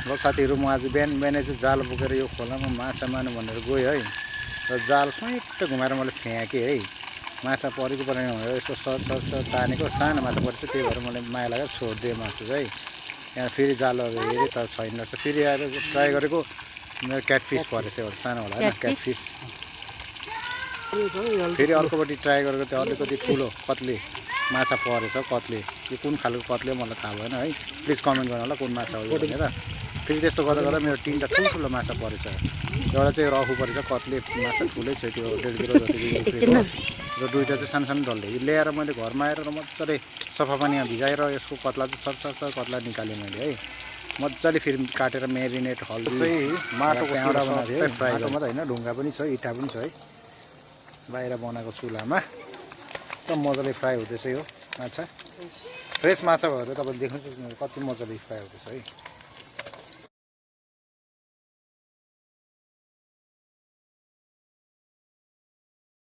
र साथीहरू म आज बिहानै चाहिँ जाल बोकेर यो खोलामा माछा मार्नु भनेर गएँ है। र जाल सुइँट घुमाएर मैले फ्याँकेँ है। माछा परेको परेन भनेर यसो सर तानेको सानो माछा परेछ, त्यही भएर मैले माया लागेर छोडिदिएँ माछा चाहिँ। यहाँ फेरि जालहरू हेरेँ तर छैन रहेछ। फेरि आएर ट्राई गरेको मेरो क्याटफिस परेछ एउटा सानो होला होइन, क्याटफिस। फेरि अर्कोपट्टि ट्राई गरेको त्यो अलिकति ठुलो कत्ले माछा परेछ, कत्ले। यो कुन खालको कत्ले मलाई थाहा भएन है, प्लिज कमेन्ट गर्नु होला कुन माछा हो यो भनेर। फेरि त्यस्तो गर्दा गर्दा मेरो 3टा ठुल्ठुलो माछा परेछ। एउटा चाहिँ रफु परेछ, कत्ले माछा ठुलै छ, त्यो 1.5 किलो जति उफ्रेको। र 2टा चाहिँ सानो सानो डल्ले। यो ल्याएर मैले घरमा आएर मजाले सफा पानीमा भिजाएर यसको कत्ला चाहिँ सर कत्ला निकालेँ मैले है। मजाले फेरि काटेर म्यारिनेट हल्दी माटोको एउटा बनाएको थिएँ। फ्राई माटो मात्रै होइन, ढुङ्गा पनि छ, इँटा पनि छ है। बाहिर बनाएको चुलामा एकदम मजाले फ्राई हुँदैछ यो माछा। फ्रेस माछा भएर तपाईँले देख्नु कति मजाले फ्राई हुँदैछ है।